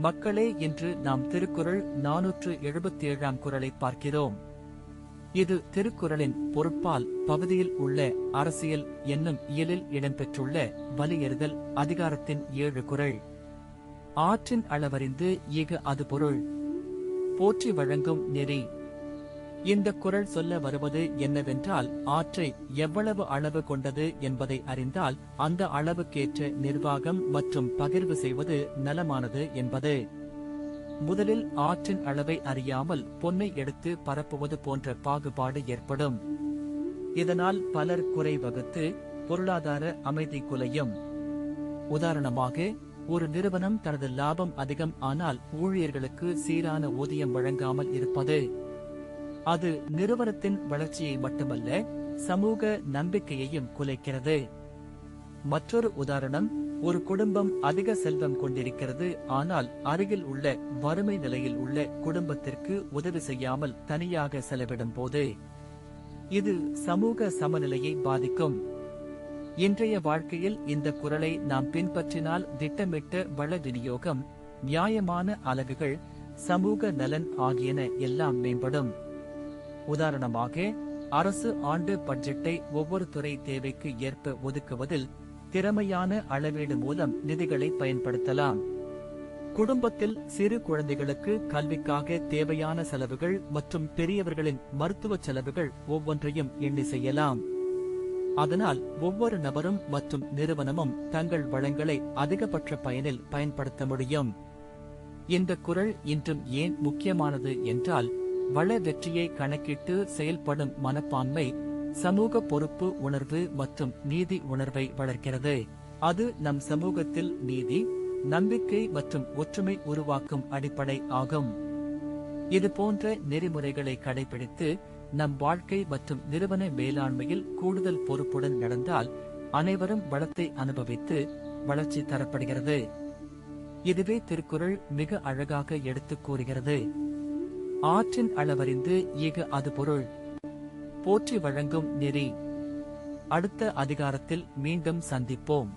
மக்களே, இன்று நாம் திருக்குறள் 477ஆம் குறளை பார்க்கிறோம். இது திருக்குறளின் பொருட்பால் பகுதியில் உள்ள அரசியல் என்னும் இயலில் இடம்பெற்றுள்ள வலியுறுத்தல் அதிகாரத்தின் 7 குறள். ஆற்றின் அளவறிந்து ஈக அது பொருள் போற்றி வழங்கும் நெறி. இந்த குறள் சொல்ல வருவது என்னவென்றால், ஆற்றை எவ்வளவு அளவு கொண்டது என்பதை அறிந்தால் அந்த அளவுக்கேற்ற நிர்வாகம் மற்றும் பகிர்வு செய்வது நலமானது என்பது. முதலில் ஆற்றின் அளவை அறியாமல் பொன்னை எடுத்து பரப்புவது போன்ற பாகுபாடு ஏற்படும். இதனால் பலர் குறை வகுத்து பொருளாதார அமைதி குலையும். உதாரணமாக, ஒரு நிறுவனம் தனது லாபம் அதிகம் ஆனால் ஊழியர்களுக்கு சீரான ஊதியம் வழங்காமல் இருப்பது. அது நிறுவனத்தின் வளர்ச்சியை மட்டுமல்ல, சமூக நம்பிக்கையையும் குலைக்கிறது. மற்றொரு உதாரணம், ஒரு குடும்பம் அதிக செல்வம் கொண்டிருக்கிறது, ஆனால் அருகில் உள்ள வறுமை நிலையில் உள்ள குடும்பத்திற்கு உதவி செய்யாமல் தனியாக செலவிடும் போது இது சமூக சமநிலையை பாதிக்கும். இன்றைய வாழ்க்கையில் இந்த குறளை நாம் பின்பற்றினால் திட்டமிட்ட வள விநியோகம், நியாயமான அலகுகள், சமூக நலன் ஆகியன எல்லாம் மேம்படும். உதாரணமாக, அரசு ஆண்டு பட்ஜெட்டை ஒவ்வொரு துறை தேவைக்கு ஏற்ப ஒதுக்குவதில் திறமையான அளவீடு மூலம் நிதிகளை பயன்படுத்தலாம். குடும்பத்தில் சிறு குழந்தைகளுக்கு கல்விக்காக தேவையான செலவுகள் மற்றும் பெரியவர்களின் மருத்துவ செலவுகள் ஒவ்வொன்றையும் எண்ணி செய்யலாம். அதனால் ஒவ்வொரு நபரும் மற்றும் நிறுவனமும் தங்கள் வளங்களை அதிகபட்ச பயனில் பயன்படுத்த முடியும். இந்த குறள் இன்றும் ஏன் முக்கியமானது என்றால், வள வெற்றியை கணக்கிட்டு செயல்படும் மனப்பான்மை சமூக பொறுப்பு உணர்வு மற்றும் நீதி உணர்வை வளர்க்கிறது. அது நம் சமூகத்தில் நீதி, நம்பிக்கை மற்றும் ஒற்றுமை உருவாக்கும் அடிப்படை ஆகும். இது போன்ற நெறிமுறைகளை கடைபிடித்து நம் வாழ்க்கை மற்றும் நிறுவன மேலாண்மையில் கூடுதல் பொறுப்புடன் நடந்தால் அனைவரும் வளத்தை அனுபவித்து வளர்ச்சி தரப்படுகிறது. இதுவே திருக்குறள் மிக அழகாக எடுத்துக் கூறுகிறது. ஆற்றின் அளவறிந்து ஈக அது பொருள் போற்றி வழங்கும் நெறி. அடுத்த அதிகாரத்தில் மீண்டும் சந்திப்போம்.